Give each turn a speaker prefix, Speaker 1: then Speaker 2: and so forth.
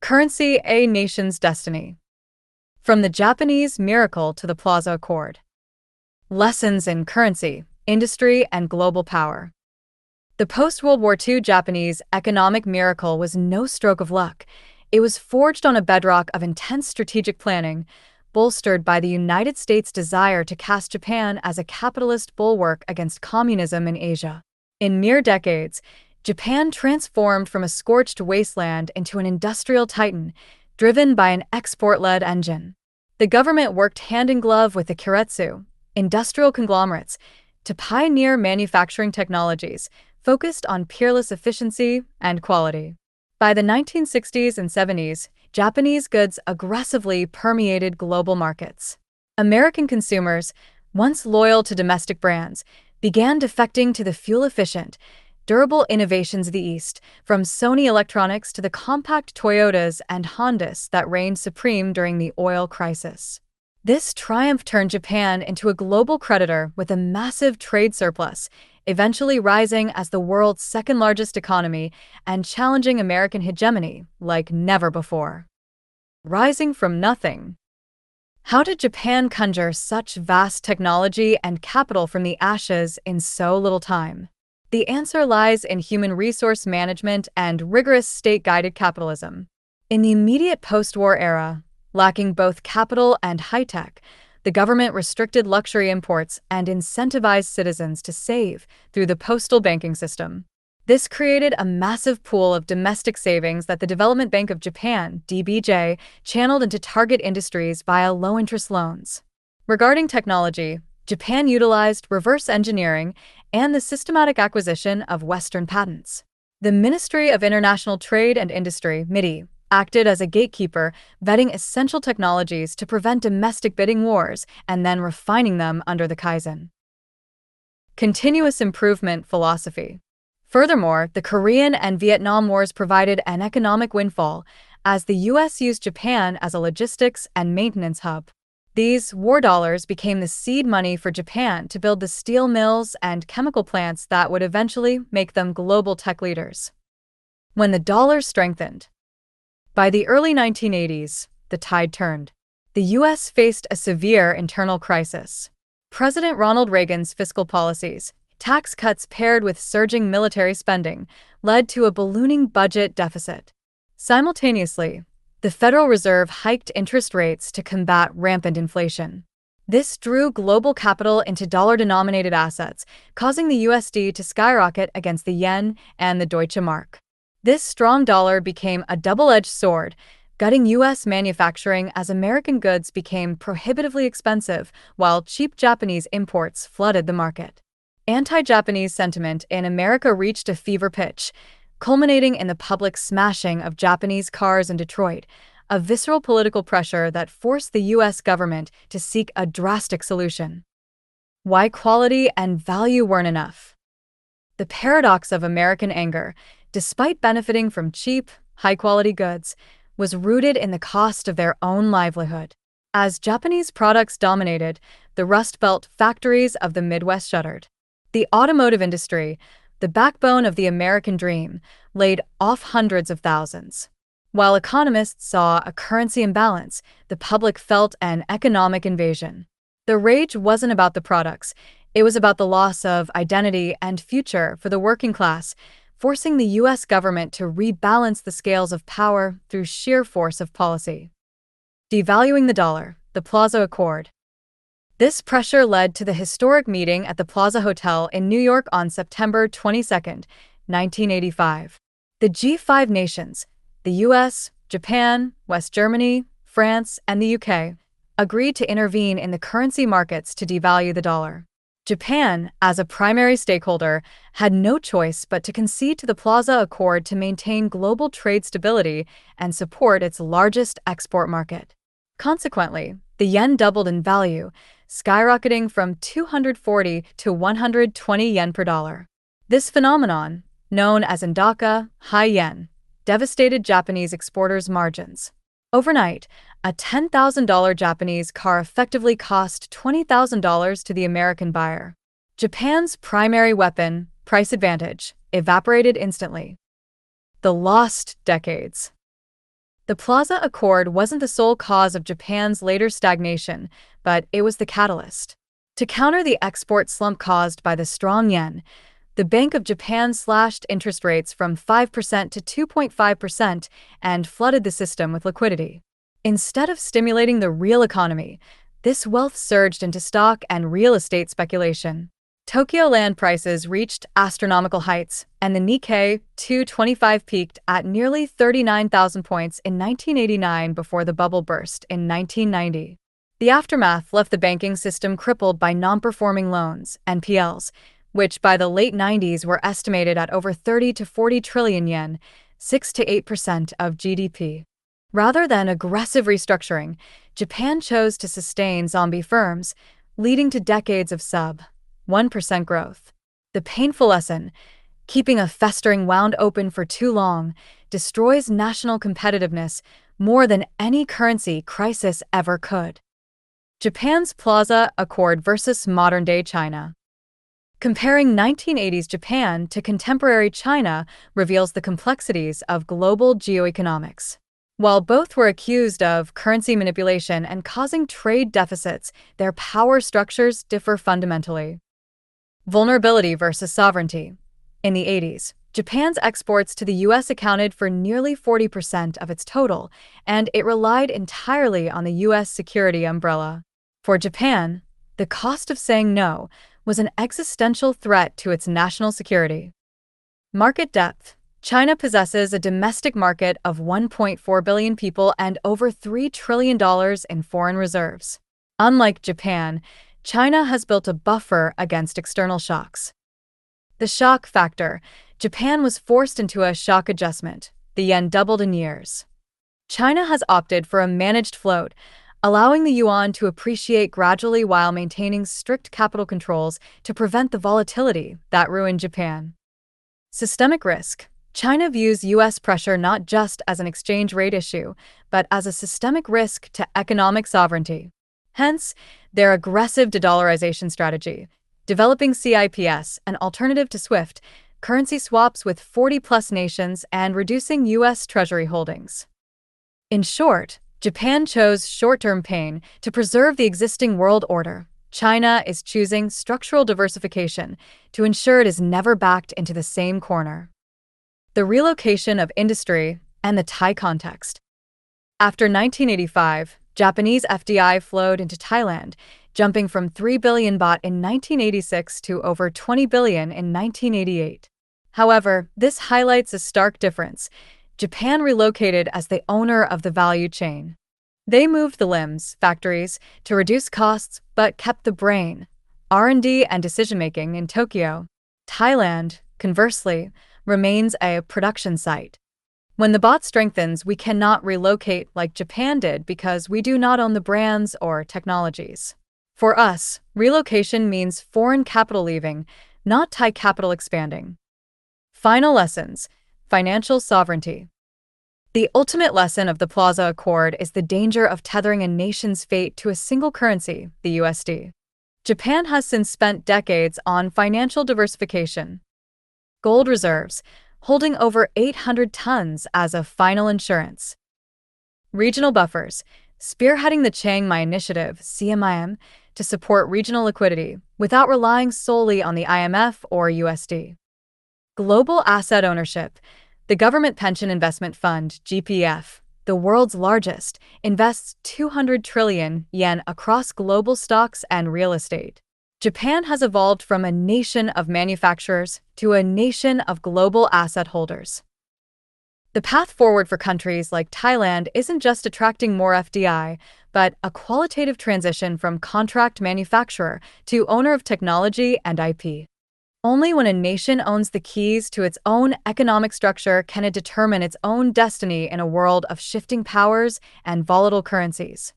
Speaker 1: Currency, a nation's destiny. From the Japanese miracle to the Plaza Accord. Lessons in currency, industry, and global power. The post-World War II Japanese economic miracle was no stroke of luck. It was forged on a bedrock of intense strategic planning, bolstered by the United States' desire to cast Japan as a capitalist bulwark against communism in Asia. In mere decades, Japan transformed from a scorched wasteland into an industrial titan, driven by an export-led engine. The government worked hand-in-glove with the Keiretsu, industrial conglomerates, to pioneer manufacturing technologies focused on peerless efficiency and quality. By the 1960s and 70s, Japanese goods aggressively permeated global markets. American consumers, once loyal to domestic brands, began defecting to the fuel-efficient, durable innovations of the East, from Sony electronics to the compact Toyotas and Hondas that reigned supreme during the oil crisis. This triumph turned Japan into a global creditor with a massive trade surplus, eventually rising as the world's second-largest economy and challenging American hegemony like never before. Rising from nothing. How did Japan conjure such vast technology and capital from the ashes in so little time? The answer lies in human resource management and rigorous state-guided capitalism. In the immediate post-war era, lacking both capital and high-tech, the government restricted luxury imports and incentivized citizens to save through the postal banking system. This created a massive pool of domestic savings that the Development Bank of Japan, DBJ, channeled into target industries via low-interest loans. Regarding technology, Japan utilized reverse engineering and the systematic acquisition of Western patents. The Ministry of International Trade and Industry, MITI, acted as a gatekeeper, vetting essential technologies to prevent domestic bidding wars and then refining them under the Kaizen. Continuous improvement philosophy. Furthermore, the Korean and Vietnam Wars provided an economic windfall, as the U.S. used Japan as a logistics and maintenance hub. These war dollars became the seed money for Japan to build the steel mills and chemical plants that would eventually make them global tech leaders. When the dollar strengthened. By the early 1980s, the tide turned. The U.S. faced a severe internal crisis. President Ronald Reagan's fiscal policies, tax cuts paired with surging military spending, led to a ballooning budget deficit. Simultaneously, the Federal Reserve hiked interest rates to combat rampant inflation. This drew global capital into dollar-denominated assets, causing the USD to skyrocket against the yen and the Deutsche Mark. This strong dollar became a double-edged sword, gutting U.S. manufacturing as American goods became prohibitively expensive, while cheap Japanese imports flooded the market. Anti-Japanese sentiment in America reached a fever pitch, culminating in the public smashing of Japanese cars in Detroit, a visceral political pressure that forced the U.S. government to seek a drastic solution. Why quality and value weren't enough. The paradox of American anger, despite benefiting from cheap, high-quality goods, was rooted in the cost of their own livelihood. As Japanese products dominated, the Rust Belt factories of the Midwest shuttered. The automotive industry, the backbone of the American dream, laid off hundreds of thousands. While economists saw a currency imbalance, the public felt an economic invasion. The rage wasn't about the products, it was about the loss of identity and future for the working class, forcing the U.S. government to rebalance the scales of power through sheer force of policy. Devaluing the dollar, the Plaza Accord. This pressure led to the historic meeting at the Plaza Hotel in New York on September 22, 1985. The G5 nations, the US, Japan, West Germany, France, and the UK, agreed to intervene in the currency markets to devalue the dollar. Japan, as a primary stakeholder, had no choice but to concede to the Plaza Accord to maintain global trade stability and support its largest export market. Consequently, the yen doubled in value, skyrocketing from 240 to 120 yen per dollar. This phenomenon, known as Indaka, high yen, devastated Japanese exporters' margins. Overnight, a $10,000 Japanese car effectively cost $20,000 to the American buyer. Japan's primary weapon, price advantage, evaporated instantly. The lost decades. The Plaza Accord wasn't the sole cause of Japan's later stagnation, but it was the catalyst. To counter the export slump caused by the strong yen, the Bank of Japan slashed interest rates from 5% to 2.5% and flooded the system with liquidity. Instead of stimulating the real economy, this wealth surged into stock and real estate speculation. Tokyo land prices reached astronomical heights, and the Nikkei 225 peaked at nearly 39,000 points in 1989 before the bubble burst in 1990. The aftermath left the banking system crippled by non-performing loans, NPLs, which by the late 90s were estimated at over 30 to 40 trillion yen, 6 to 8% of GDP. Rather than aggressive restructuring, Japan chose to sustain zombie firms, leading to decades of sub-1% growth. The painful lesson: keeping a festering wound open for too long destroys national competitiveness more than any currency crisis ever could. Japan's Plaza Accord versus modern-day China. Comparing 1980s Japan to contemporary China reveals the complexities of global geoeconomics. While both were accused of currency manipulation and causing trade deficits, their power structures differ fundamentally. Vulnerability versus sovereignty. In the 80s, Japan's exports to the U.S. accounted for nearly 40% of its total, and it relied entirely on the U.S. security umbrella. For Japan, the cost of saying no was an existential threat to its national security. Market depth. China possesses a domestic market of 1.4 billion people and over $3 trillion in foreign reserves. Unlike Japan, China has built a buffer against external shocks. The shock factor. Japan was forced into a shock adjustment. The yen doubled in years. China has opted for a managed float, allowing the yuan to appreciate gradually while maintaining strict capital controls to prevent the volatility that ruined Japan. Systemic risk. China views U.S. pressure not just as an exchange rate issue, but as a systemic risk to economic sovereignty. Hence, their aggressive de-dollarization strategy, developing CIPS, an alternative to SWIFT, currency swaps with 40-plus nations, and reducing U.S. Treasury holdings. In short, Japan chose short-term pain to preserve the existing world order. China is choosing structural diversification to ensure it is never backed into the same corner. The relocation of industry and the Thai context. After 1985, Japanese FDI flowed into Thailand, jumping from 3 billion baht in 1986 to over 20 billion in 1988. However, this highlights a stark difference. Japan relocated as the owner of the value chain. They moved the limbs, factories, to reduce costs, but kept the brain, R&D, and decision-making in Tokyo. Thailand, conversely, remains a production site. When the baht strengthens, we cannot relocate like Japan did because we do not own the brands or technologies. For us, relocation means foreign capital leaving, not Thai capital expanding. Final lessons. Financial sovereignty. The ultimate lesson of the Plaza Accord is the danger of tethering a nation's fate to a single currency, the USD. Japan has since spent decades on financial diversification. Gold reserves, holding over 800 tons as a final insurance. Regional buffers, spearheading the Chiang Mai Initiative, CMIM, to support regional liquidity without relying solely on the IMF or USD. Global asset ownership. The Government Pension Investment Fund, GPF, the world's largest, invests 200 trillion yen across global stocks and real estate. Japan has evolved from a nation of manufacturers to a nation of global asset holders. The path forward for countries like Thailand isn't just attracting more FDI, but a qualitative transition from contract manufacturer to owner of technology and IP. Only when a nation owns the keys to its own economic structure can it determine its own destiny in a world of shifting powers and volatile currencies.